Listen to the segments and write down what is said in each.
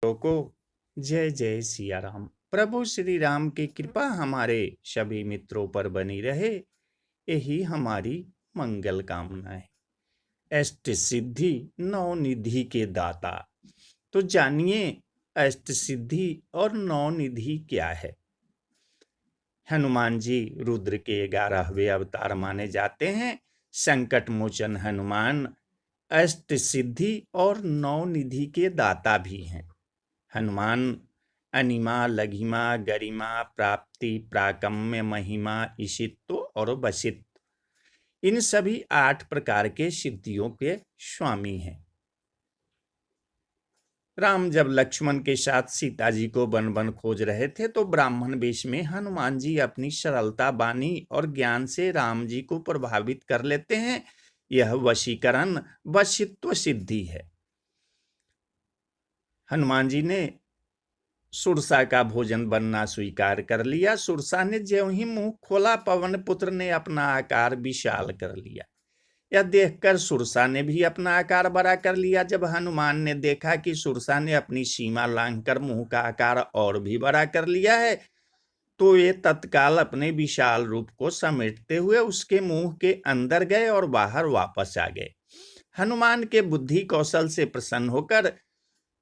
को जय जय सिया राम। प्रभु श्री राम की कृपा हमारे सभी मित्रों पर बनी रहे, यही हमारी मंगल कामना है। अष्ट सिद्धि नौ निधि के दाता। तो जानिए अष्ट सिद्धि और नौ निधि क्या है। हनुमान जी रुद्र के 11वें अवतार माने जाते हैं। संकट मोचन हनुमान अष्ट सिद्धि और नौ निधि के दाता भी हैं। हनुमान अनिमा, लघिमा, गरिमा, प्राप्ति, प्राकम्य, महिमा, ईशित्व और वशित्व, इन सभी 8 प्रकार के सिद्धियों के स्वामी हैं। राम जब लक्ष्मण के साथ सीता जी को वन वन खोज रहे थे तो ब्राह्मण वेश में हनुमान जी अपनी सरलता, वाणी और ज्ञान से राम जी को प्रभावित कर लेते हैं। यह वशीकरण, वशित्व सिद्धि है। हनुमान जी ने सुरसा का भोजन बनना स्वीकार कर लिया। सुरसा ने ज्यों ही मुंह खोला, पवन पुत्र ने अपना आकार विशाल कर लिया। यह देखकर सुरसा ने भी अपना आकार बड़ा कर लिया। जब हनुमान ने देखा कि सुरसा ने अपनी सीमा लांघकर मुंह का आकार और भी बड़ा कर लिया है, तो ये तत्काल अपने विशाल रूप को समेटते हुए उसके मुंह के अंदर गए और बाहर वापस आ गए। हनुमान के बुद्धि कौशल से प्रसन्न होकर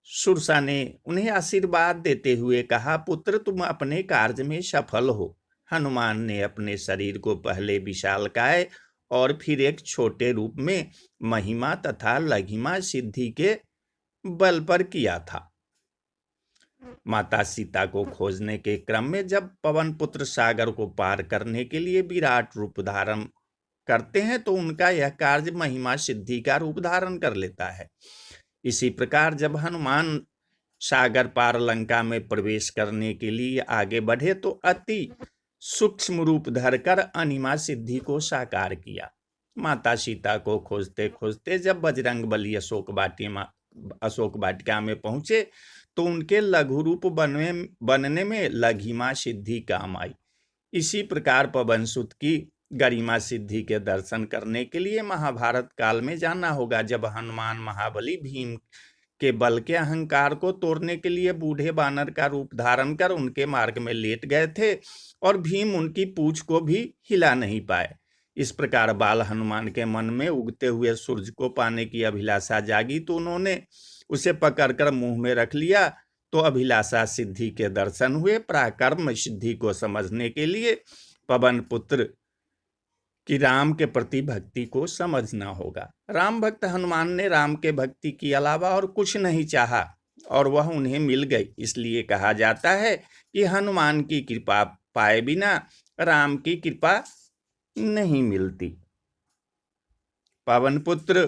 सुरसा ने उन्हें आशीर्वाद देते हुए कहा, पुत्र तुम अपने कार्य में सफल हो। हनुमान ने अपने शरीर को पहले विशालकाय और फिर एक छोटे रूप में महिमा तथा लघिमा सिद्धि के बल पर किया था। माता सीता को खोजने के क्रम में जब पवन पुत्र सागर को पार करने के लिए विराट रूप धारण करते हैं तो उनका यह कार्य महिमा सिद्धि का रूप धारण कर लेता है। इसी प्रकार जब हनुमान सागर पार लंका में प्रवेश करने के लिए आगे बढ़े तो अति सूक्ष्म रूप धरकर अनिमा सिद्धि को साकार किया। माता सीता को खोजते खोजते जब बजरंग बली अशोक वाटिका में पहुंचे तो उनके लघु रूप बनने में लघिमा सिद्धि काम आई। इसी प्रकार पवन सुत की गरिमा सिद्धि के दर्शन करने के लिए महाभारत काल में जाना होगा। जब हनुमान महाबली भीम के बल के अहंकार को तोड़ने के लिए बूढ़े बानर का रूप धारण कर उनके मार्ग में लेट गए थे और भीम उनकी पूंछ को भी हिला नहीं पाए। इस प्रकार बाल हनुमान के मन में उगते हुए सूरज को पाने की अभिलाषा जागी तो उन्होंने उसे पकड़कर मुंह में रख लिया। तो अभिलाषा सिद्धि के दर्शन हुए। पराक्रम सिद्धि को समझने के लिए पवन पुत्र कि राम के प्रति भक्ति को समझना होगा। राम भक्त हनुमान ने राम के भक्ति के अलावा और कुछ नहीं चाहा और वह उन्हें मिल गई। इसलिए कहा जाता है कि हनुमान की कृपा पाए बिना राम की कृपा नहीं मिलती। पवन पुत्र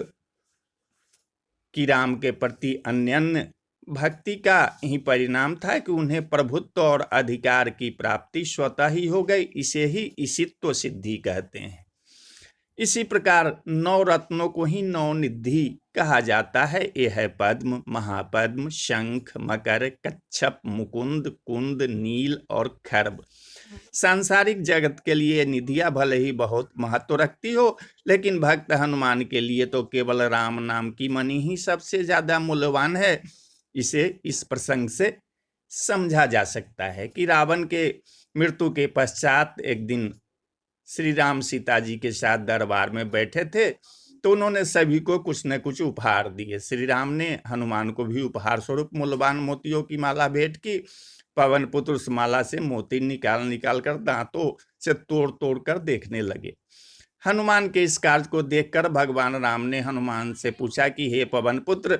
की राम के प्रति अन्य भक्ति का ही परिणाम था कि उन्हें प्रभुत्व और अधिकार की प्राप्ति स्वतः ही हो गई। इसे ही ईशित्व सिद्धि कहते हैं। इसी प्रकार 9 रत्नों को ही 9 निधि कहा जाता है। यह है पद्म, महापद्म, शंख, मकर, कच्छप, मुकुंद, कुंद, नील और खर्ब। सांसारिक जगत के लिए निधियां भले ही बहुत महत्व रखती हो, लेकिन भक्त हनुमान के लिए तो केवल राम नाम की मणि ही सबसे ज्यादा मूल्यवान है। इसे इस प्रसंग से समझा जा सकता है कि रावण के मृत्यु के पश्चात एक दिन श्री राम सीता जी के साथ दरबार में बैठे थे तो उन्होंने सभी को कुछ न कुछ उपहार दिए। श्री राम ने हनुमान को भी उपहार स्वरूप मूल्यवान मोतियों की माला भेंट की। पवन पुत्र उस माला से मोती निकाल कर दांतों से तोड़ तोड़ कर देखने लगे। हनुमान के इस कार्य को देखकर भगवान राम ने हनुमान से पूछा कि हे पवन पुत्र,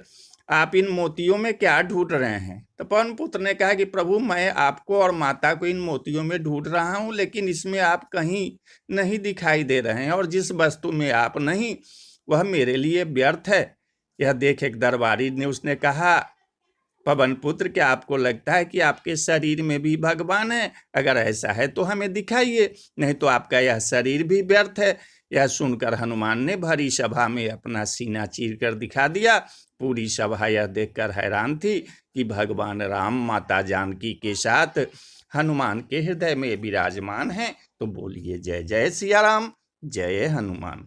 आप इन मोतियों में क्या ढूंढ रहे हैं? तो पवन पुत्र ने कहा कि प्रभु, मैं आपको और माता को इन मोतियों में ढूंढ रहा हूं, लेकिन इसमें आप कहीं नहीं दिखाई दे रहे हैं और जिस वस्तु में आप नहीं वह मेरे लिए व्यर्थ है। यह देख एक दरबारी ने उसने कहा, पवन पुत्र, क्या आपको लगता है कि आपके शरीर में भी भगवान है? अगर ऐसा है तो हमें दिखाइए, नहीं तो आपका यह शरीर भी व्यर्थ है। यह सुनकर हनुमान ने भरी सभा में अपना सीना चीर कर दिखा दिया। पूरी सभा यह देखकर हैरान थी कि भगवान राम माता जानकी के साथ हनुमान के हृदय में विराजमान हैं। तो बोलिए जय जय सिया राम, जय हनुमान।